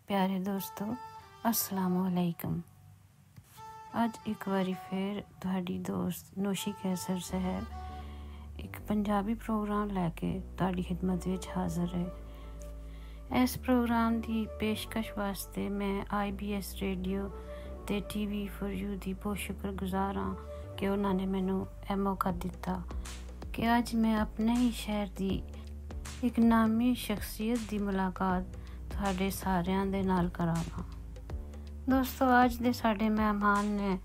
प्यारे दोस्तों अस्सलामुअलैकुम। ਅੱਜ ਇੱਕ ਵਾਰੀ ਫਿਰ ਤੁਹਾਡੀ ਦੋਸਤ ਨੋਸ਼ੀ ਕੈਸਰ ਸਾਹਿਬ ਇੱਕ ਪੰਜਾਬੀ ਪ੍ਰੋਗਰਾਮ ਲੈ ਕੇ ਤੁਹਾਡੀ ਖਿਦਮਤ ਵਿੱਚ ਹਾਜ਼ਰ ਹੈ। ਇਸ ਪ੍ਰੋਗਰਾਮ ਦੀ ਪੇਸ਼ਕਸ਼ ਵਾਸਤੇ ਮੈਂ IBS ਰੇਡੀਓ ਤੇ TV for You ਦੀ ਬਹੁਤ ਸ਼ੁਕਰਗੁਜ਼ਾਰ ਹਾਂ ਕਿ ਉਹਨਾਂ ਨੇ ਮੈਨੂੰ ਇਹ ਮੌਕਾ ਦਿੱਤਾ ਕਿ ਅੱਜ ਮੈਂ ਆਪਣੇ ਹੀ ਸ਼ਹਿਰ ਦੀ ਇੱਕ ਨਾਮੀ ਸ਼ਖਸੀਅਤ ਦੀ ਮੁਲਾਕਾਤ ਤੁਹਾਡੇ ਸਾਰਿਆਂ ਦੇ ਨਾਲ ਕਰਾਵਾਂ। ਦੋਸਤੋ ਅੱਜ ਦੇ ਸਾਡੇ ਮਹਿਮਾਨ ਨੇ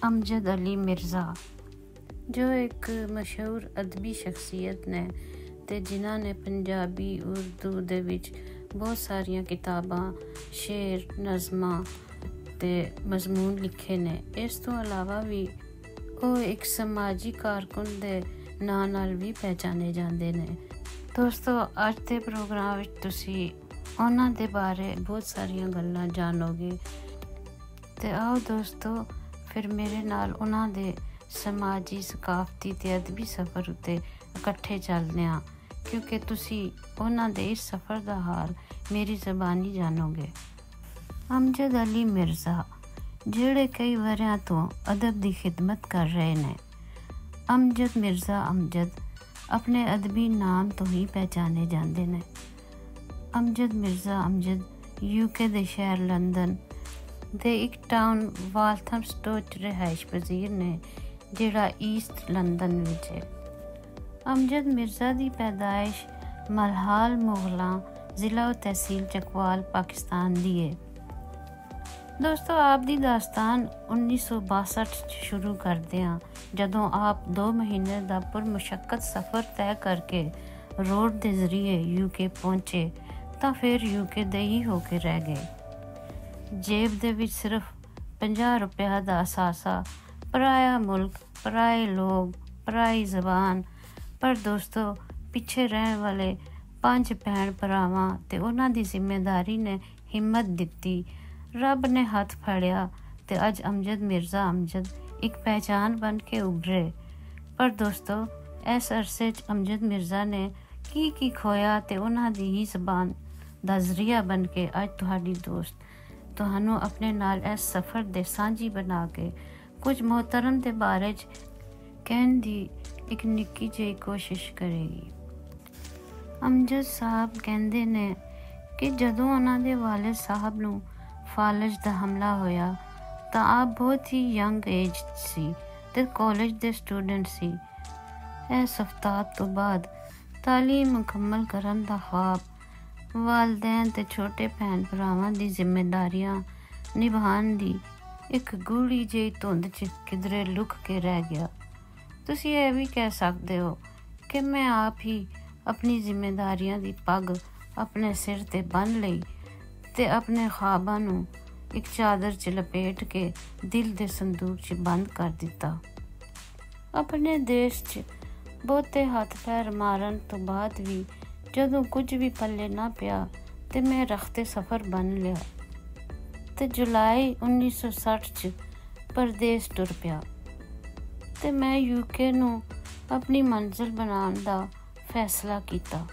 ਅਮਜਦ ਅਲੀ ਮਿਰਜ਼ਾ, ਜੋ ਇੱਕ ਮਸ਼ਹੂਰ ਅਦਬੀ ਸ਼ਖਸੀਅਤ ਨੇ ਅਤੇ ਜਿਨ੍ਹਾਂ ਨੇ ਪੰਜਾਬੀ ਉਰਦੂ ਦੇ ਵਿੱਚ ਬਹੁਤ ਸਾਰੀਆਂ ਕਿਤਾਬਾਂ, ਸ਼ੇਰ, ਨਜ਼ਮਾਂ ਅਤੇ ਮਜ਼ਮੂਨ ਲਿਖੇ ਨੇ। ਇਸ ਤੋਂ ਇਲਾਵਾ ਵੀ ਉਹ ਇੱਕ ਸਮਾਜੀ ਕਾਰਕੁਨ ਦੇ ਨਾਂ ਨਾਲ ਵੀ ਪਹਿਚਾਨੇ ਜਾਂਦੇ ਨੇ। ਦੋਸਤੋ ਅੱਜ ਦੇ ਪ੍ਰੋਗਰਾਮ ਵਿੱਚ ਤੁਸੀਂ ਉਹਨਾਂ ਦੇ ਬਾਰੇ ਬਹੁਤ ਸਾਰੀਆਂ ਗੱਲਾਂ ਜਾਣੋਗੇ ਅਤੇ ਆਓ ਦੋਸਤੋ ਫਿਰ ਮੇਰੇ ਨਾਲ ਉਹਨਾਂ ਦੇ ਸਮਾਜੀ, ਸਕਾਫਤੀ ਅਤੇ ਅਦਬੀ ਸਫ਼ਰ ਉੱਤੇ ਇਕੱਠੇ ਚੱਲਦੇ ਹਾਂ, ਕਿਉਂਕਿ ਤੁਸੀਂ ਉਹਨਾਂ ਦੇ ਇਸ ਸਫ਼ਰ ਦਾ ਹਾਲ ਮੇਰੀ ਜ਼ਬਾਨੀ ਜਾਣੋਗੇ। ਅਮਜਦ ਅਲੀ ਮਿਰਜ਼ਾ, ਜਿਹੜੇ ਕਈ ਵਰ੍ਹਿਆਂ ਤੋਂ ਅਦਬ ਦੀ ਖਿਦਮਤ ਕਰ ਰਹੇ ਨੇ। ਅਮਜਦ ਮਿਰਜ਼ਾ ਅਮਜਦ ਆਪਣੇ ਅਦਬੀ ਨਾਮ ਤੋਂ ਹੀ ਪਹਿਚਾਨੇ ਜਾਂਦੇ ਨੇ। ਅਮਜਦ ਮਿਰਜ਼ਾ ਅਮਜਦ UK ਦੇ ਸ਼ਹਿਰ ਲੰਦਨ ਦੇ ਇੱਕ ਟਾਊਨ ਵਾਲਥਮਸਟੋ 'ਚ ਰਿਹਾਇਸ਼ ਪਜ਼ੀਰ ਨੇ, ਜਿਹੜਾ ਈਸਟ ਲੰਦਨ ਵਿੱਚ ਹੈ। ਅਮਜਦ ਮਿਰਜ਼ਾ ਦੀ ਪੈਦਾਇਸ਼ ਮਲਹਾਲ ਮੁਗਲਾਂ, ਜ਼ਿਲ੍ਹਾ ਤਹਿਸੀਲ ਚਕਵਾਲ, ਪਾਕਿਸਤਾਨ ਦੀ ਹੈ। ਦੋਸਤੋ ਆਪ ਦੀ ਦਾਸਤਾਨ 1962 'ਚ ਸ਼ੁਰੂ ਕਰਦੇ ਹਾਂ, ਜਦੋਂ ਆਪ 2 ਮਹੀਨੇ ਦਾ ਪੁਰਮੁਸ਼ੱਕਤ ਸਫ਼ਰ ਤੈਅ ਕਰਕੇ ਰੋਡ ਦੇ ਜ਼ਰੀਏ UK ਪਹੁੰਚੇ ਤਾਂ ਫਿਰ UK ਦੇ ਹੀ ਹੋ ਕੇ ਰਹਿ ਗਏ। ਜੇਬ ਦੇ ਵਿੱਚ ਸਿਰਫ 50 ਰੁਪਇਆ ਦਾ ਅਸਾਸਾ, ਪਰਾਇਆ ਮੁਲਕ, ਪਰਾਏ ਲੋਕ, ਪਰਾਈ ਜ਼ਬਾਨ। ਪਰ ਦੋਸਤੋ ਪਿੱਛੇ ਰਹਿਣ ਵਾਲੇ 5 ਭੈਣ ਭਰਾਵਾਂ ਅਤੇ ਉਹਨਾਂ ਦੀ ਜ਼ਿੰਮੇਦਾਰੀ ਨੇ ਹਿੰਮਤ ਦਿੱਤੀ, ਰੱਬ ਨੇ ਹੱਥ ਫੜਿਆ ਅਤੇ ਅੱਜ ਅਮਜਦ ਮਿਰਜ਼ਾ ਅਮਜਦ ਇੱਕ ਪਹਿਚਾਣ ਬਣ ਕੇ ਉੱਭਰੇ। ਪਰ ਦੋਸਤੋ ਇਸ ਅਰਸੇ 'ਚ ਅਮਜਦ ਮਿਰਜ਼ਾ ਨੇ ਕੀ ਖੋਇਆ ਅਤੇ ਉਹਨਾਂ ਦੀ ਹੀ ਜ਼ਬਾਨ ਦਾ ਜ਼ਰੀਆ ਬਣ ਕੇ ਅੱਜ ਤੁਹਾਡੀ ਦੋਸਤ ਤੁਹਾਨੂੰ ਆਪਣੇ ਨਾਲ ਇਸ ਸਫ਼ਰ ਦੇ ਸਾਂਝੀ ਬਣਾ ਕੇ ਕੁਝ ਮੁਹਤਰਮ ਦੇ ਬਾਰੇ 'ਚ ਕਹਿਣ ਦੀ ਇੱਕ ਨਿੱਕੀ ਜਿਹੀ ਕੋਸ਼ਿਸ਼ ਕਰੇਗੀ। ਅਮਜਦ ਸਾਹਿਬ ਕਹਿੰਦੇ ਨੇ ਕਿ ਜਦੋਂ ਉਹਨਾਂ ਦੇ ਵਾਲਿਦ ਸਾਹਿਬ ਨੂੰ ਫਾਲਜ ਦਾ ਹਮਲਾ ਹੋਇਆ ਤਾਂ ਆਪ ਬਹੁਤ ਹੀ ਯੰਗ ਏਜ ਸੀ ਅਤੇ ਕਾਲਜ ਦੇ ਸਟੂਡੈਂਟ ਸੀ। ਇਸ ਹਫ਼ਤਾਤ ਤੋਂ ਬਾਅਦ ਤਾਲੀਮ ਮੁਕੰਮਲ ਕਰਨ ਦਾ ਖ਼ਵਾਬ, ਵਾਲਦੈਨ ਅਤੇ ਛੋਟੇ ਭੈਣ ਭਰਾਵਾਂ ਦੀ ਜ਼ਿੰਮੇਦਾਰੀਆਂ ਨਿਭਾਉਣ ਦੀ ਇੱਕ ਗੂੜੀ ਜਿਹੀ ਧੁੰਦ 'ਚ ਕਿਧਰੇ ਲੁਕ ਕੇ ਰਹਿ ਗਿਆ। ਤੁਸੀਂ ਇਹ ਵੀ ਕਹਿ ਸਕਦੇ ਹੋ ਕਿ ਮੈਂ ਆਪ ਹੀ ਆਪਣੀ ਜ਼ਿੰਮੇਦਾਰੀਆਂ ਦੀ ਪੱਗ ਆਪਣੇ ਸਿਰ 'ਤੇ ਬੰਨ੍ਹ ਲਈ ਅਤੇ ਆਪਣੇ ਖ਼ਵਾਬਾਂ ਨੂੰ ਇੱਕ ਚਾਦਰ 'ਚ ਲਪੇਟ ਕੇ ਦਿਲ ਦੇ ਸੰਦੂਕ 'ਚ ਬੰਦ ਕਰ ਦਿੱਤਾ। ਆਪਣੇ ਦੇਸ਼ 'ਚ ਬਹੁਤੇ ਹੱਥ ਪੈਰ ਮਾਰਨ ਤੋਂ ਬਾਅਦ ਵੀ ਜਦੋਂ ਕੁਝ ਵੀ ਪੱਲੇ ਨਾ ਪਿਆ ਤੇ ਮੈਂ ਰਖਤੇ ਸਫ਼ਰ ਬਣ ਲਿਆ ਤੇ ਜੁਲਾਈ 1960 'ਚ ਪਰਦੇਸ ਟੁਰ ਪਿਆ ਤੇ ਮੈਂ UK ਨੂੰ ਆਪਣੀ ਮੰਜ਼ਿਲ ਬਣਾਉਣ ਦਾ ਫੈਸਲਾ ਕੀਤਾ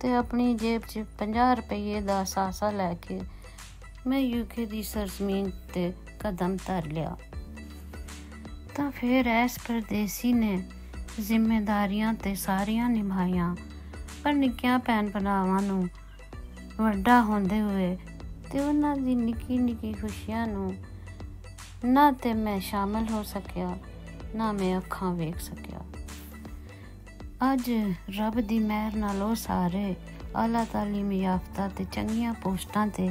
ਤੇ ਆਪਣੀ ਜੇਬ 'ਚ 50 ਰੁਪਏ ਦਾ ਅਸਾਸਾ ਲੈ ਕੇ ਮੈਂ UK ਦੀ ਸਰਜ਼ਮੀਨ 'ਤੇ ਕਦਮ ਧਰ ਲਿਆ। ਤਾਂ ਫਿਰ ਇਸ ਪਰਦੇਸੀ ਨੇ ਜ਼ਿੰਮੇਦਾਰੀਆਂ ਤੇ ਸਾਰੀਆਂ ਨਿਭਾਈਆਂ, ਪਰ ਨਿੱਕੀਆਂ ਭੈਣ ਭਰਾਵਾਂ ਨੂੰ ਵੱਡਾ ਹੁੰਦੇ ਹੋਏ ਤੇ ਉਹਨਾਂ ਦੀ ਨਿੱਕੀ ਖੁਸ਼ੀਆਂ ਨੂੰ ਨਾ ਤੇ ਮੈਂ ਸ਼ਾਮਲ ਹੋ ਸਕਿਆ, ਨਾ ਮੈਂ ਅੱਖਾਂ ਵੇਖ ਸਕਿਆ। ਅੱਜ ਰੱਬ ਦੀ ਮਿਹਰ ਨਾਲ ਉਹ ਸਾਰੇ ਆਲਾ ਤਾਲੀਮ ਯਾਫਤਾ ਤੇ ਚੰਗੀਆਂ ਪੋਸਟਾਂ 'ਤੇ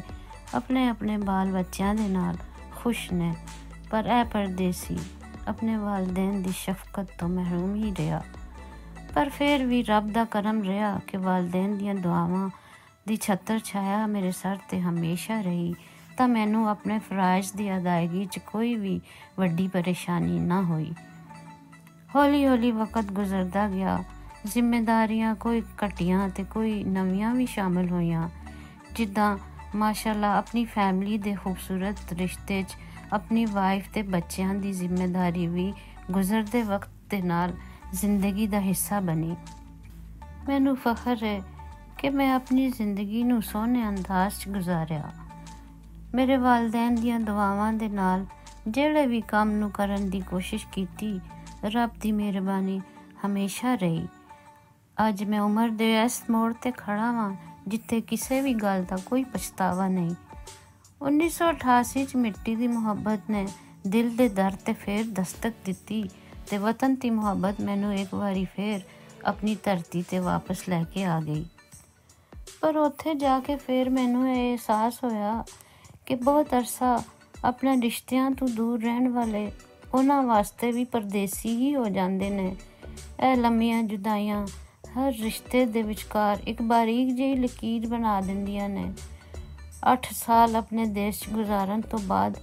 ਆਪਣੇ ਬਾਲ ਬੱਚਿਆਂ ਦੇ ਨਾਲ ਖੁਸ਼ ਨੇ, ਪਰ ਇਹ ਪਰਦੇਸੀ ਆਪਣੇ ਵਾਲਦੈਨ ਦੀ ਸ਼ਫਕਤ ਤੋਂ ਮਹਿਰੂਮ ਹੀ ਰਿਹਾ। ਪਰ ਫਿਰ ਵੀ ਰੱਬ ਦਾ ਕਰਮ ਰਿਹਾ ਕਿ ਵਾਲਦੈਨ ਦੀਆਂ ਦੁਆਵਾਂ ਦੀ ਛੱਤਰ ਛਾਇਆ ਮੇਰੇ ਸਰ 'ਤੇ ਹਮੇਸ਼ਾ ਰਹੀ, ਤਾਂ ਮੈਨੂੰ ਆਪਣੇ ਫਰਾਇਜ਼ ਦੀ ਅਦਾਇਗੀ 'ਚ ਕੋਈ ਵੀ ਵੱਡੀ ਪਰੇਸ਼ਾਨੀ ਨਾ ਹੋਈ। ਹੌਲੀ ਵਕਤ ਗੁਜ਼ਰਦਾ ਗਿਆ, ਜ਼ਿੰਮੇਦਾਰੀਆਂ ਕੋਈ ਘਟੀਆਂ ਅਤੇ ਕੋਈ ਨਵੀਆਂ ਵੀ ਸ਼ਾਮਿਲ ਹੋਈਆਂ। ਜਿੱਦਾਂ ਮਾਸ਼ਾਅੱਲਾ ਆਪਣੀ ਫੈਮਿਲੀ ਦੇ ਖੂਬਸੂਰਤ ਰਿਸ਼ਤੇ 'ਚ ਆਪਣੀ ਵਾਈਫ ਅਤੇ ਬੱਚਿਆਂ ਦੀ ਜ਼ਿੰਮੇਦਾਰੀ ਵੀ ਗੁਜ਼ਰਦੇ ਵਕਤ ਦੇ ਨਾਲ ਜ਼ਿੰਦਗੀ ਦਾ ਹਿੱਸਾ ਬਣੀ। ਮੈਨੂੰ ਫਖਰ ਹੈ कि मैं अपनी जिंदगी नूं सोहने अंदाज च गुजारिया। मेरे वालदैन दीयां दुआवां दे नाल ਜਿਹੜੇ ਵੀ ਕੰਮ ਨੂੰ ਕਰਨ ਦੀ ਕੋਸ਼ਿਸ਼ ਕੀਤੀ, ਰੱਬ ਦੀ ਮਿਹਰਬਾਨੀ ਹਮੇਸ਼ਾ ਰਹੀ। ਅੱਜ ਮੈਂ ਉਮਰ ਦੇ ਇਸ ਮੋੜ 'ਤੇ ਖੜ੍ਹਾ ਵਾਂ ਜਿੱਥੇ ਕਿਸੇ ਵੀ ਗੱਲ ਦਾ ਕੋਈ ਪਛਤਾਵਾ ਨਹੀਂ। 1988 'ਚ ਮਿੱਟੀ ਦੀ ਮੁਹੱਬਤ ਨੇ ਦਿਲ ਦੇ ਦਰ 'ਤੇ ਫੇਰ ਦਸਤਕ ਦਿੱਤੀ ਤੇ ਵਤਨ ਦੀ ਮੁਹੱਬਤ ਮੈਨੂੰ ਇੱਕ ਵਾਰੀ ਫੇਰ ਆਪਣੀ ਧਰਤੀ 'ਤੇ ਵਾਪਸ ਲੈ ਕੇ ਆ ਗਈ। ਪਰ ਉੱਥੇ ਜਾ ਕੇ ਫੇਰ ਮੈਨੂੰ ਇਹ ਅਹਿਸਾਸ ਹੋਇਆ ਕਿ ਬਹੁਤ ਅਰਸਾ ਆਪਣੇ ਰਿਸ਼ਤਿਆਂ ਤੋਂ ਦੂਰ ਰਹਿਣ ਵਾਲੇ ਉਹਨਾਂ ਵਾਸਤੇ ਵੀ ਪਰਦੇਸੀ ਹੀ ਹੋ ਜਾਂਦੇ ਨੇ। ਇਹ ਲੰਮੀਆਂ ਜੁਦਾਈਆਂ ਹਰ ਰਿਸ਼ਤੇ ਦੇ ਵਿਚਕਾਰ ਇੱਕ ਬਾਰੀਕ ਜਿਹੀ ਲਕੀਰ ਬਣਾ ਦਿੰਦੀਆਂ ਨੇ। 8 ਸਾਲ ਆਪਣੇ ਦੇਸ਼ 'ਚ ਗੁਜ਼ਾਰਨ ਤੋਂ ਬਾਅਦ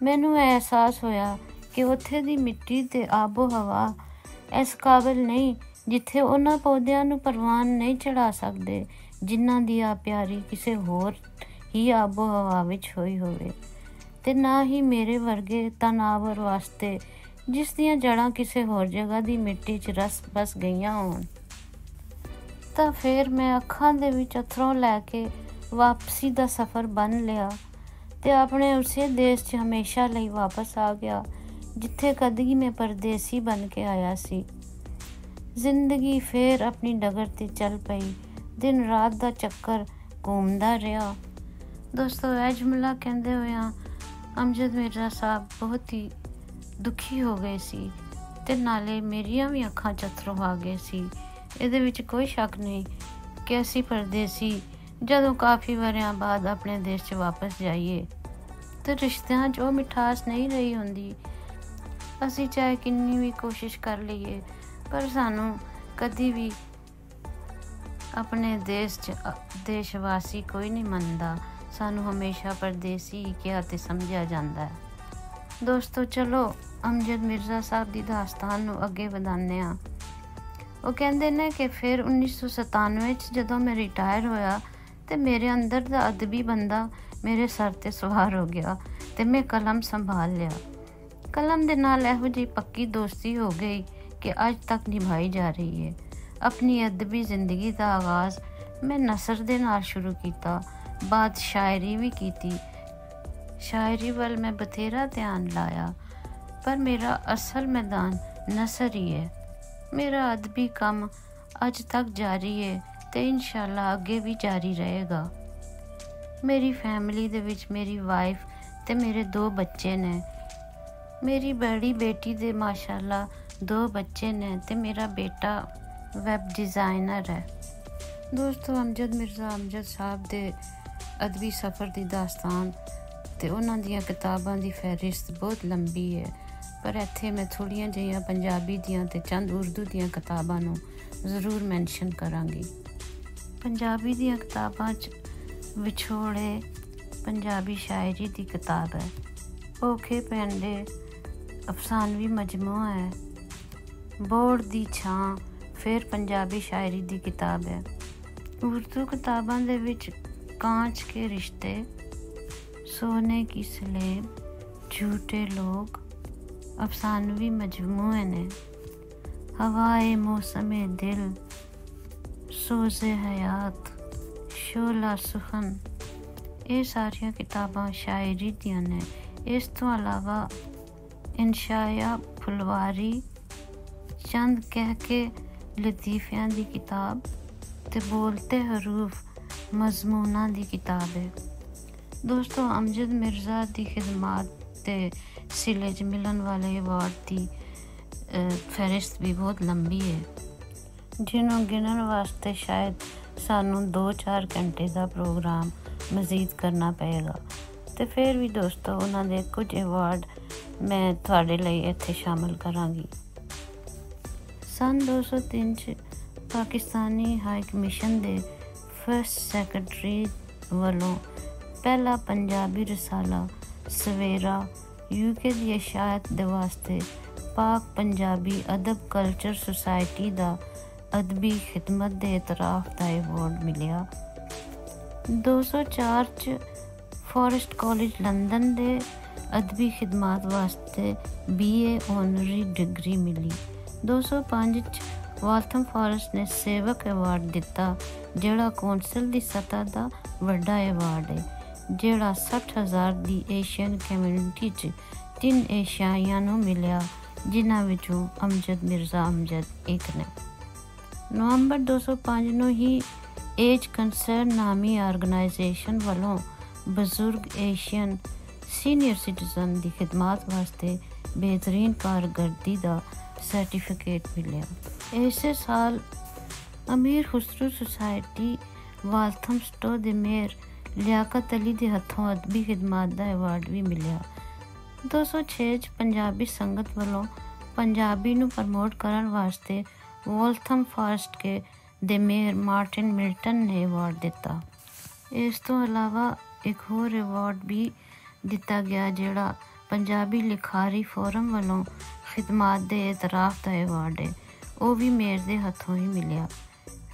ਮੈਨੂੰ ਇਹ ਅਹਿਸਾਸ ਹੋਇਆ ਕਿ ਉੱਥੇ ਦੀ ਮਿੱਟੀ ਤੇ ਆਬੋ ਹਵਾ ਇਸ ਕਾਬਿਲ ਨਹੀਂ ਜਿੱਥੇ ਉਹਨਾਂ ਪੌਦਿਆਂ ਨੂੰ ਪ੍ਰਵਾਨ ਨਹੀਂ ਚੜ੍ਹਾ ਸਕਦੇ ਜਿਨ੍ਹਾਂ ਦੀ ਆ ਪਿਆਰੀ ਕਿਸੇ ਹੋਰ ਹੀ ਆਬੋ ਹਵਾ ਵਿੱਚ ਹੋਈ ਹੋਵੇ, ਤੇ ਨਾ ਹੀ ਮੇਰੇ ਵਰਗੇ ਤਨਾਵਰ ਵਾਸਤੇ ਜਿਸ ਦੀਆਂ ਜੜ੍ਹਾਂ ਕਿਸੇ ਹੋਰ ਜਗ੍ਹਾ ਦੀ ਮਿੱਟੀ 'ਚ ਰਸ ਬਸ ਗਈਆਂ ਹੋਣ। ਤਾਂ ਫਿਰ ਮੈਂ ਅੱਖਾਂ ਦੇ ਵਿੱਚ ਅਥਰੋਂ ਲੈ ਕੇ ਵਾਪਸੀ ਦਾ ਸਫ਼ਰ ਬੰਨ੍ਹ ਲਿਆ ਤੇ ਆਪਣੇ ਉਸੇ ਦੇਸ਼ 'ਚ ਹਮੇਸ਼ਾ ਲਈ ਵਾਪਸ ਆ ਗਿਆ ਜਿੱਥੇ ਕਦੀ ਮੈਂ ਪਰਦੇਸੀ ਬਣ ਕੇ ਆਇਆ ਸੀ। ਜ਼ਿੰਦਗੀ ਫੇਰ ਆਪਣੀ ਡਗਰ 'ਤੇ ਚੱਲ ਪਈ। ਦਿਨ ਰਾਤ ਦਾ ਚੱਕਰ ਘੁੰਮਦਾ ਰਿਹਾ। ਦੋਸਤੋ, ਇਹ ਜੁਮਲਾ ਕਹਿੰਦੇ ਹੋਇਆ ਅਮਜਦ ਮਿਰਜ਼ਾ ਸਾਹਿਬ ਬਹੁਤ ਹੀ ਦੁਖੀ ਹੋ ਗਏ ਸੀ ਤੇ ਨਾਲੇ ਮੇਰੀਆਂ ਵੀ ਅੱਖਾਂ 'ਚ ਅਥਰੂ ਆ ਗਏ ਸੀ। ਇਹਦੇ ਵਿੱਚ ਕੋਈ ਸ਼ੱਕ ਨਹੀਂ ਕਿ ਅਸੀਂ ਪਰਦੇਸੀ ਜਦੋਂ ਕਾਫੀ ਵਰ੍ਹਿਆਂ ਬਾਅਦ ਆਪਣੇ ਦੇਸ਼ 'ਚ ਵਾਪਸ ਜਾਈਏ ਤੇ ਰਿਸ਼ਤਿਆਂ 'ਚ ਉਹ ਮਿਠਾਸ ਨਹੀਂ ਰਹੀ ਹੁੰਦੀ। ਅਸੀਂ ਚਾਹੇ ਕਿੰਨੀ ਵੀ ਕੋਸ਼ਿਸ਼ ਕਰ ਲਈਏ ਪਰ ਸਾਨੂੰ ਕਦੀ ਵੀ ਆਪਣੇ ਦੇਸ਼ 'ਚ ਦੇਸ਼ ਵਾਸੀ ਕੋਈ ਨਹੀਂ ਮੰਨਦਾ। ਸਾਨੂੰ ਹਮੇਸ਼ਾ ਪਰਦੇਸੀ ਕਿਹਾ ਤੇ ਸਮਝਿਆ ਜਾਂਦਾ ਹੈ। ਦੋਸਤੋ, ਚਲੋ ਅਮਜਦ ਮਿਰਜ਼ਾ ਸਾਹਿਬ ਦੀ ਦਾਸਤਾਨ ਨੂੰ ਅੱਗੇ ਵਧਾਉਂਦੇ ਹਾਂ। ਉਹ ਕਹਿੰਦੇ ਨੇ ਕਿ ਫਿਰ 1997 'ਚ ਜਦੋਂ ਮੈਂ ਰਿਟਾਇਰ ਹੋਇਆ ਤੇ ਮੇਰੇ ਅੰਦਰ ਦਾ ਅਦਬੀ ਬੰਦਾ ਮੇਰੇ ਸਰ 'ਤੇ ਸਵਾਰ ਹੋ ਗਿਆ ਤੇ ਮੈਂ ਕਲਮ ਸੰਭਾਲ ਲਿਆ। ਕਲਮ ਦੇ ਨਾਲ ਇਹੋ ਜਿਹੀ ਪੱਕੀ ਦੋਸਤੀ ਹੋ ਗਈ ਕਿ ਅੱਜ ਤੱਕ ਨਿਭਾਈ ਜਾ ਰਹੀ ਹੈ। ਆਪਣੀ ਅਦਬੀ ਜ਼ਿੰਦਗੀ ਦਾ ਆਗਾਜ਼ ਮੈਂ ਨਸਰ ਦੇ ਨਾਲ ਸ਼ੁਰੂ ਕੀਤਾ, ਬਾਅਦ ਸ਼ਾਇਰੀ ਵੀ ਕੀਤੀ। ਸ਼ਾਇਰੀ ਵੱਲ ਮੈਂ ਬਥੇਰਾ ਧਿਆਨ ਲਾਇਆ ਪਰ ਮੇਰਾ ਅਸਲ ਮੈਦਾਨ ਨਸਰ ਹੀ ਹੈ। ਮੇਰਾ ਅਦਬੀ ਕੰਮ ਅੱਜ ਤੱਕ ਜਾਰੀ ਹੈ ਤੇ ਇਨਸ਼ਾਅੱਲਾ ਅੱਗੇ ਵੀ ਜਾਰੀ ਰਹੇਗਾ। ਮੇਰੀ ਫੈਮਿਲੀ ਦੇ ਵਿੱਚ ਮੇਰੀ ਵਾਈਫ ਤੇ ਮੇਰੇ 2 ਬੱਚੇ ਨੇ। ਮੇਰੀ ਬੜੀ ਬੇਟੀ ਦੇ ਮਾਸ਼ਾਅੱਲਾ 2 ਬੱਚੇ ਨੇ ਤੇ ਮੇਰਾ ਬੇਟਾ ਵੈਬ ਡਿਜ਼ਾਈਨਰ ਹੈ। ਦੋਸਤੋ, ਅਮਜਦ ਮਿਰਜ਼ਾ ਅਮਜਦ ਸਾਹਿਬ ਦੇ ਅਦਬੀ ਸਫ਼ਰ ਦੀ ਦਾਸਤਾਨ ਤੇ ਉਹਨਾਂ ਦੀਆਂ ਕਿਤਾਬਾਂ ਦੀ ਫਹਿਰਿਸਤ ਬਹੁਤ ਲੰਬੀ ਹੈ, ਪਰ ਇੱਥੇ ਮੈਂ ਥੋੜ੍ਹੀਆਂ ਜਿਹੀਆਂ ਪੰਜਾਬੀ ਦੀਆਂ ਤੇ ਚੰਦ ਉਰਦੂ ਦੀਆਂ ਕਿਤਾਬਾਂ ਨੂੰ ਜ਼ਰੂਰ ਮੈਂਸ਼ਨ ਕਰਾਂਗੀ। ਪੰਜਾਬੀ ਦੀਆਂ ਕਿਤਾਬਾਂ 'ਚ ਵਿਛੋੜੇ ਪੰਜਾਬੀ ਸ਼ਾਇਰੀ ਦੀ ਕਿਤਾਬ ਹੈ। ਭੋਖੇ ਪੈਂਡੇ ਅਫਸਾਨਵੀ ਮਜਮੂਆ ਹੈ। ਬੋੜ ਦੀ ਛਾਂ ਫਿਰ ਪੰਜਾਬੀ ਸ਼ਾਇਰੀ ਦੀ ਕਿਤਾਬ ਹੈ। ਉਰਦੂ ਕਿਤਾਬਾਂ ਦੇ ਵਿੱਚ ਕਾਂਚ ਕੇ ਰਿਸ਼ਤੇ, सोने की सलेब, झूठे लोग अफसानवी मजमूए ने। हवाए मौसमे दिल, सोज़े हयात, शोला सुखन, ये सारिया किताबां शायरी दियां ने। इस तो अलावा इंशाया फुलवारी, चंद कह के लतीफ़ियां दी किताब ते बोलते हरूफ मजमूना दी किताब है। ਦੋਸਤੋ, ਅਮਜਦ ਮਿਰਜ਼ਾ ਦੀ ਖਿਦਮਾਤ ਤੇ ਸਿਲੇ 'ਚ ਮਿਲਣ ਵਾਲੇ ਅਵਾਰਡ ਦੀ ਫਹਿਰਿਸਤ ਵੀ ਬਹੁਤ ਲੰਬੀ ਹੈ, ਜਿਹਨੂੰ ਗਿਣਨ ਵਾਸਤੇ ਸ਼ਾਇਦ ਸਾਨੂੰ 2-4 ਘੰਟੇ ਦਾ ਪ੍ਰੋਗਰਾਮ ਮਜ਼ੀਦ ਕਰਨਾ ਪਏਗਾ। ਤੇ ਫਿਰ ਵੀ ਦੋਸਤੋ, ਉਹਨਾਂ ਦੇ ਕੁਝ ਅਵਾਰਡ ਮੈਂ ਤੁਹਾਡੇ ਲਈ ਇੱਥੇ ਸ਼ਾਮਲ ਕਰਾਂਗੀ। ਸੰਨ 2003 'ਚ ਪਾਕਿਸਤਾਨੀ ਹਾਈ ਕਮਿਸ਼ਨ ਦੇ ਫਸਟ ਸੈਕਟਰੀ ਵੱਲੋਂ ਪਹਿਲਾ ਪੰਜਾਬੀ ਰਸਾਲਾ ਸਵੇਰਾ UK ਦੀ ਇਸ਼ਾਅਤ ਦੇ ਵਾਸਤੇ ਪਾਕ ਪੰਜਾਬੀ ਅਦਬ ਕਲਚਰ ਸੁਸਾਇਟੀ ਦਾ ਅਦਬੀ ਖਿਦਮਤ ਦੇ ਇਤਰਾਫ ਦਾ ਅਵਾਰਡ ਮਿਲਿਆ। 2004 'ਚ ਫੋਰੈਸਟ ਕਾਲਜ ਲੰਡਨ ਦੇ ਅਦਬੀ ਖਿਦਮਾਤ ਵਾਸਤੇ BA ਓਨਰੀ ਡਿਗਰੀ ਮਿਲੀ। 2005 'ਚ ਵਾਲਥਮ ਫਾਰੈਸਟ ਨੇ ਸੇਵਕ ਐਵਾਰਡ ਦਿੱਤਾ, ਜਿਹੜਾ ਕੌਂਸਲ ਦੀ ਸਤ੍ਹਾ ਦਾ ਵੱਡਾ ਐਵਾਰਡ ਹੈ, ਜਿਹੜਾ 60,000 ਦੀ ਏਸ਼ੀਅਨ ਕਮਿਊਨਿਟੀ 'ਚ 3 ਏਸ਼ੀਆਈਆਂ ਨੂੰ ਮਿਲਿਆ, ਜਿਨ੍ਹਾਂ ਵਿੱਚੋਂ ਅਮਜਦ ਮਿਰਜ਼ਾ ਅਮਜਦ ਇੱਕ ਨੇ। ਨਵੰਬਰ 2005 ਨੂੰ ਹੀ ਏਜ ਕੰਸਰਨ ਨਾਮੀ ਆਰਗੇਨਾਈਜੇਸ਼ਨ ਵੱਲੋਂ ਬਜ਼ੁਰਗ ਏਸ਼ੀਅਨ ਸੀਨੀਅਰ ਸਿਟੀਜ਼ਨ ਦੀ ਖਿਦਮਤ ਵਾਸਤੇ ਬਿਹਤਰੀਨ ਕਾਰਗਰਦਗੀ ਦਾ ਸਰਟੀਫਿਕੇਟ ਮਿਲਿਆ। ਇਸੇ ਸਾਲ ਅਮੀਰ ਖੁਸਰੂ ਸੁਸਾਇਟੀ ਵਾਲਥਮਸਟੋ ਦੇ ਮੇਅਰ ਲਿਆਕਤ ਅਲੀ ਦੇ ਹੱਥੋਂ ਅਦਬੀ ਖਿਦਮਤ ਦਾ ਐਵਾਰਡ ਵੀ ਮਿਲਿਆ। 2006 'ਚ ਪੰਜਾਬੀ ਸੰਗਤ ਵੱਲੋਂ ਪੰਜਾਬੀ ਨੂੰ ਪ੍ਰਮੋਟ ਕਰਨ ਵਾਸਤੇ ਵਾਲਥਮ ਫਾਰੈਸਟ ਦੇ ਮੇਅਰ ਮਾਰਟਿਨ ਮਿਲਟਨ ਨੇ ਐਵਾਰਡ ਦਿੱਤਾ। ਇਸ ਤੋਂ ਇਲਾਵਾ ਇੱਕ ਹੋਰ ਐਵਾਰਡ ਵੀ ਦਿੱਤਾ ਗਿਆ, ਜਿਹੜਾ ਪੰਜਾਬੀ ਲਿਖਾਰੀ ਫੋਰਮ ਵੱਲੋਂ ਖਿਦਮਤ ਦੇ ਇਤਰਾਫ ਦਾ ਐਵਾਰਡ ਹੈ, ਉਹ ਵੀ ਮੇਅਰ ਦੇ ਹੱਥੋਂ ਹੀ ਮਿਲਿਆ।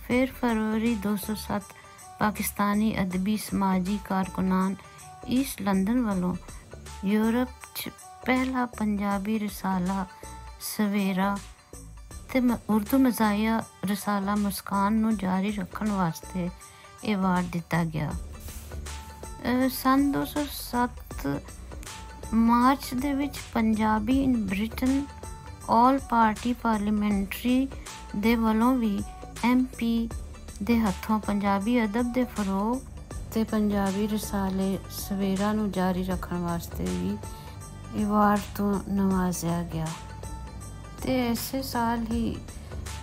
ਫਿਰ ਫਰਵਰੀ 2007 ਪਾਕਿਸਤਾਨੀ ਅਦਬੀ ਸਮਾਜੀ ਕਾਰਕੁਨਾਨ ਈਸਟ ਲੰਡਨ ਵੱਲੋਂ ਯੂਰਪ 'ਚ ਪਹਿਲਾ ਪੰਜਾਬੀ ਰਸਾਲਾ ਸਵੇਰਾ ਅਤੇ ਉਰਦੂ ਮਜ਼ਾਹੀਆ ਰਸਾਲਾ ਮੁਸਕਾਨ ਨੂੰ ਜਾਰੀ ਰੱਖਣ ਵਾਸਤੇ ਐਵਾਰਡ ਦਿੱਤਾ ਗਿਆ। ਸੰਨ 2007 ਮਾਰਚ ਦੇ ਵਿੱਚ ਪੰਜਾਬੀ ਇਨ ਬ੍ਰਿਟਨ ਆਲ ਪਾਰਟੀ ਪਾਰਲੀਮੈਂਟਰੀ ਦੇ ਵੱਲੋਂ ਵੀ MP ਦੇ ਹੱਥੋਂ ਪੰਜਾਬੀ ਅਦਬ ਦੇ ਫਰੋਗ ਅਤੇ ਪੰਜਾਬੀ ਰਸਾਲੇ ਸਵੇਰਾ ਨੂੰ ਜਾਰੀ ਰੱਖਣ ਵਾਸਤੇ ਵੀ ਐਵਾਰਡ ਤੋਂ ਨਵਾਜ਼ਿਆ ਗਿਆ। ਅਤੇ ਇਸੇ ਸਾਲ ਹੀ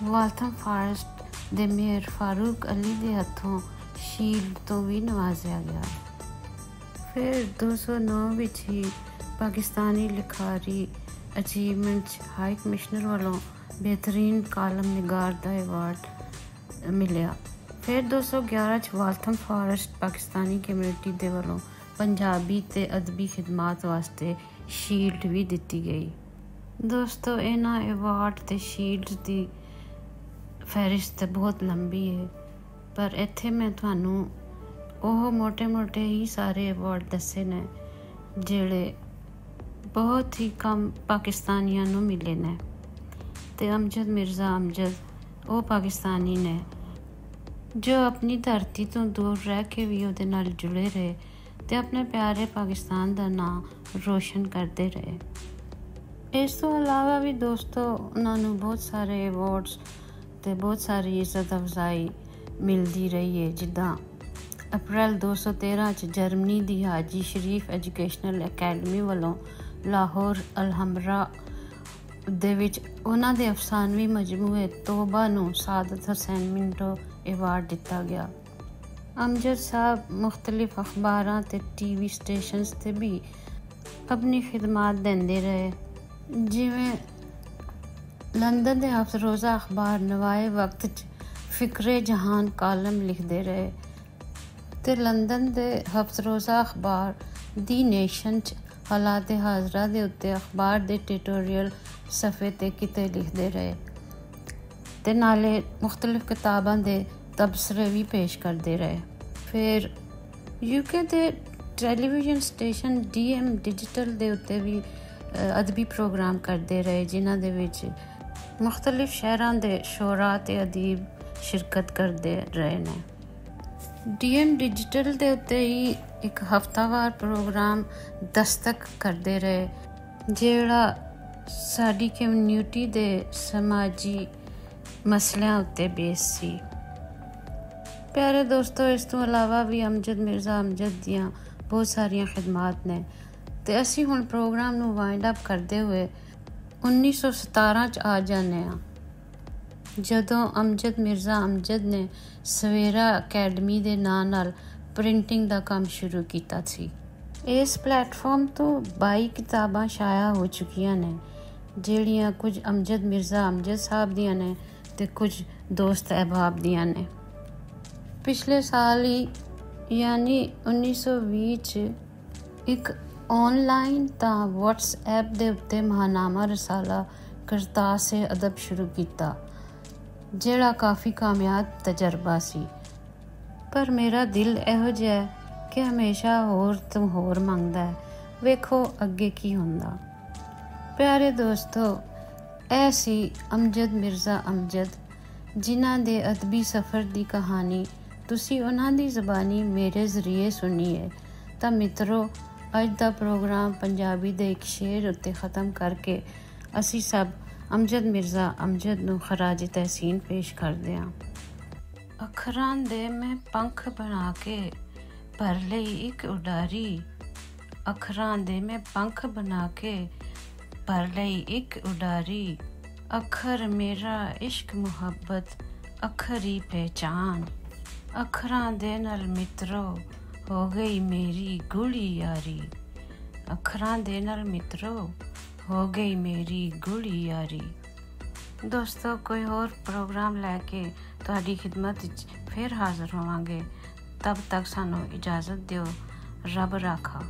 ਵਾਲਥਮ ਫਾਰੈਸਟ ਦੇ ਮੇਅਰ ਫਾਰੂਕ ਅਲੀ ਦੇ ਹੱਥੋਂ ਸ਼ੀਲਡ ਤੋਂ ਵੀ ਨਵਾਜ਼ਿਆ ਗਿਆ। ਫਿਰ 2009 ਵਿੱਚ ਹੀ ਪਾਕਿਸਤਾਨੀ ਲਿਖਾਰੀ ਅਚੀਵਮੈਂਟ ਹਾਈ ਕਮਿਸ਼ਨਰ ਵੱਲੋਂ ਬਿਹਤਰੀਨ ਕਾਲਮ ਨਿਗਾਰ ਦਾ ਐਵਾਰਡ ਮਿਲਿਆ। ਫਿਰ 2011 'ਚ ਵਾਲਥਮ ਫਾਰੈਸਟ ਪਾਕਿਸਤਾਨੀ ਕਮਿਊਨਿਟੀ ਦੇ ਵੱਲੋਂ ਪੰਜਾਬੀ ਅਤੇ ਅਦਬੀ ਖਿਦਮਤ ਵਾਸਤੇ ਸ਼ੀਲਡ ਵੀ ਦਿੱਤੀ ਗਈ। ਦੋਸਤੋ, ਇਹਨਾਂ ਐਵਾਰਡ ਅਤੇ ਸ਼ੀਲਡ ਦੀ ਫਹਿਰਿਸਤ ਬਹੁਤ ਲੰਬੀ ਹੈ, ਪਰ ਇੱਥੇ ਮੈਂ ਤੁਹਾਨੂੰ ਉਹ ਮੋਟੇ ਹੀ ਸਾਰੇ ਐਵਾਰਡ ਦੱਸੇ ਨੇ ਜਿਹੜੇ ਬਹੁਤ ਹੀ ਕਮ ਪਾਕਿਸਤਾਨੀਆਂ ਨੂੰ ਮਿਲੇ ਨੇ। ਅਤੇ ਅਮਜਦ ਮਿਰਜ਼ਾ ਅਮਜਦ ਉਹ ਪਾਕਿਸਤਾਨੀ ਨੇ ਜੋ ਆਪਣੀ ਧਰਤੀ ਤੋਂ ਦੂਰ ਰਹਿ ਕੇ ਵੀ ਉਹਦੇ ਨਾਲ ਜੁੜੇ ਰਹੇ ਅਤੇ ਆਪਣੇ ਪਿਆਰੇ ਪਾਕਿਸਤਾਨ ਦਾ ਨਾਂ ਰੋਸ਼ਨ ਕਰਦੇ ਰਹੇ। ਇਸ ਤੋਂ ਇਲਾਵਾ ਵੀ ਦੋਸਤੋ ਉਹਨਾਂ ਨੂੰ ਬਹੁਤ ਸਾਰੇ ਅਵਾਰਡਸ ਅਤੇ ਬਹੁਤ ਸਾਰੀ ਇੱਜ਼ਤ ਅਫਜ਼ਾਈ ਮਿਲਦੀ ਰਹੀ ਹੈ। ਜਿੱਦਾਂ ਅਪ੍ਰੈਲ 2013 'ਚ ਜਰਮਨੀ ਦੀ ਹਾਜੀ ਸ਼ਰੀਫ ਐਜੂਕੇਸ਼ਨਲ ਅਕੈਡਮੀ ਵੱਲੋਂ ਲਾਹੌਰ ਅਲਹਮਰਾ ਦੇ ਵਿੱਚ ਉਹਨਾਂ ਦੇ ਅਫਸਾਨਵੀ ਮਜਮੂਏ ਤੋਬਾ ਨੂੰ ਸਾਦਤ ਹੁਸੈਨ ਮਿੰਟੋ ਐਵਾਰਡ ਦਿੱਤਾ ਗਿਆ। ਅਮਜਦ ਸਾਹਿਬ ਮੁਖਤਲਿਫ ਅਖਬਾਰਾਂ ਅਤੇ TV ਸਟੇਸ਼ਨਸ 'ਤੇ ਵੀ ਆਪਣੀ ਖਿਦਮਤ ਦਿੰਦੇ ਰਹੇ, ਜਿਵੇਂ ਲੰਡਨ ਦੇ ਹਫ਼ਤਰੋਜ਼ਾ ਅਖਬਾਰ ਨਵਾਏ ਵਕਤ 'ਚ ਫਿਕਰੇ ਜਹਾਨ ਕਾਲਮ ਲਿਖਦੇ ਰਹੇ ਅਤੇ ਲੰਡਨ ਦੇ ਹਫ਼ਤਰੋਜ਼ਾ ਅਖਬਾਰ ਦੀ ਨੇਸ਼ਨ 'ਚ ਹਾਲਾਤ ਹਾਜ਼ਰਾ ਦੇ ਉੱਤੇ ਅਖਬਾਰ ਦੇ ਟਿਊਟੋਰੀਅਲ ਸਫ਼ੇ 'ਤੇ ਕਿਤੇ ਲਿਖਦੇ ਰਹੇ ਅਤੇ ਨਾਲੇ ਮੁਖਤਲਿਫ ਕਿਤਾਬਾਂ ਦੇ ਤਬਸਰੇ ਵੀ ਪੇਸ਼ ਕਰਦੇ ਰਹੇ। ਫਿਰ UK ਦੇ ਟੈਲੀਵਿਜ਼ਨ ਸਟੇਸ਼ਨ DM ਡਿਜੀਟਲ ਦੇ ਉੱਤੇ ਵੀ ਅਦਬੀ ਪ੍ਰੋਗਰਾਮ ਕਰਦੇ ਰਹੇ, ਜਿਨ੍ਹਾਂ ਦੇ ਵਿੱਚ ਮੁਖਤਲਿਫ ਸ਼ਹਿਰਾਂ ਦੇ ਸ਼ੋਰਾ ਅਤੇ ਅਦੀਬ ਸ਼ਿਰਕਤ ਕਰਦੇ ਰਹੇ ਨੇ। DM ਡਿਜੀਟਲ ਦੇ ਉੱਤੇ ਹੀ ਇੱਕ ਹਫ਼ਤਾਵਾਰ ਪ੍ਰੋਗਰਾਮ ਦਸਤਕ ਕਰਦੇ ਰਹੇ, ਜਿਹੜਾ ਸਾਡੀ ਕਮਿਊਨਿਟੀ ਦੇ ਸਮਾਜੀ ਮਸਲਿਆਂ ਉੱਤੇ ਬੇਸ ਸੀ। ਪਿਆਰੇ ਦੋਸਤੋ, ਇਸ ਤੋਂ ਇਲਾਵਾ ਵੀ ਅਮਜਦ ਮਿਰਜ਼ਾ ਅਮਜਦ ਦੀਆਂ ਬਹੁਤ ਸਾਰੀਆਂ ਖਿਦਮਤ ਨੇ ਅਤੇ ਅਸੀਂ ਹੁਣ ਪ੍ਰੋਗਰਾਮ ਨੂੰ ਵਾਈਂਡ ਅਪ ਕਰਦੇ ਹੋਏ 1917 'ਚ ਆ ਜਾਂਦੇ ਹਾਂ, ਜਦੋਂ ਅਮਜਦ ਮਿਰਜ਼ਾ ਅਮਜਦ ਨੇ ਸਵੇਰਾ ਅਕੈਡਮੀ ਦੇ ਨਾਂ ਨਾਲ ਪ੍ਰਿੰਟਿੰਗ ਦਾ ਕੰਮ ਸ਼ੁਰੂ ਕੀਤਾ ਸੀ। ਇਸ ਪਲੇਟਫਾਰਮ ਤੋਂ 22 ਕਿਤਾਬਾਂ ਸ਼ਾਇਆ ਹੋ ਚੁੱਕੀਆਂ ਨੇ, ਜਿਹੜੀਆਂ ਕੁਝ ਅਮਜਦ ਮਿਰਜ਼ਾ ਅਮਜਦ ਸਾਹਿਬ ਦੀਆਂ ਨੇ ਅਤੇ ਕੁਝ ਦੋਸਤ ਅਹਿਬਾਬ ਦੀਆਂ ਨੇ। ਪਿਛਲੇ ਸਾਲ ਹੀ ਯਾਨੀ 1920 'ਚ ਇੱਕ ਔਨਲਾਈਨ ਤਾਂ WhatsApp ਦੇ ਉੱਤੇ ਮਾਹਨਾਮਾ ਰਸਾਲਾ ਕਰਤਾਸੇ ਅਦਬ ਸ਼ੁਰੂ ਕੀਤਾ, ਜਿਹੜਾ ਕਾਫੀ ਕਾਮਯਾਬ ਤਜਰਬਾ ਸੀ। ਪਰ ਮੇਰਾ ਦਿਲ ਇਹੋ ਜਿਹਾ ਕਿ ਹਮੇਸ਼ਾ ਹੋਰ ਤੋਂ ਹੋਰ ਮੰਗਦਾ ਹੈ, ਵੇਖੋ ਅੱਗੇ ਕੀ ਹੁੰਦਾ। ਪਿਆਰੇ ਦੋਸਤੋ, ਇਹ ਸੀ ਅਮਜਦ ਮਿਰਜ਼ਾ ਅਮਜਦ ਜਿਨ੍ਹਾਂ ਦੇ ਅਦਬੀ ਸਫ਼ਰ ਦੀ ਕਹਾਣੀ ਤੁਸੀਂ ਉਹਨਾਂ ਦੀ ਜ਼ਬਾਨੀ ਮੇਰੇ ਜ਼ਰੀਏ ਸੁਣੀ ਹੈ। ਤਾਂ ਮਿੱਤਰੋ, ਅੱਜ ਦਾ ਪ੍ਰੋਗਰਾਮ ਪੰਜਾਬੀ ਦੇ ਇੱਕ ਸ਼ੇਰ ਉੱਤੇ ਖ਼ਤਮ ਕਰਕੇ ਅਸੀਂ ਸਭ ਅਮਜਦ ਮਿਰਜ਼ਾ ਅਮਜਦ ਨੂੰ ਖਰਾਜ ਤਹਿਸੀਨ ਪੇਸ਼ ਕਰਦੇ ਹਾਂ। ਅੱਖਰਾਂ ਦੇ ਮੈਂ ਪੰਖ ਬਣਾ ਕੇ ਭਰ ਲਈ ਇੱਕ ਉਡਾਰੀ, ਅੱਖਰਾਂ ਦੇ ਮੈਂ ਪੰਖ ਬਣਾ ਕੇ ਭਰ ਲਈ ਇੱਕ ਉਡਾਰੀ। ਅੱਖਰ ਮੇਰਾ ਇਸ਼ਕ ਮੁਹੱਬਤ ਅੱਖਰੀ ਪਹਿਚਾਨ, ਅੱਖਰਾਂ ਦੇ ਨਾਲ ਮਿੱਤਰੋ ਹੋ ਗਈ ਮੇਰੀ ਗੂੜੀ ਯਾਰੀ, ਅੱਖਰਾਂ ਦੇ ਨਾਲ ਮਿੱਤਰੋ ਹੋ ਗਈ ਮੇਰੀ ਗੂੜੀ ਯਾਰੀ। ਦੋਸਤੋ, ਕੋਈ ਹੋਰ ਪ੍ਰੋਗਰਾਮ ਲੈ ਕੇ ਤੁਹਾਡੀ ਖਿਦਮਤ ਵਿੱਚ ਫਿਰ ਹਾਜ਼ਰ ਹੋਵਾਂਗੇ। ਤਬ ਤੱਕ ਸਾਨੂੰ ਇਜਾਜ਼ਤ ਦਿਓ। ਰੱਬ ਰਾਖਾ।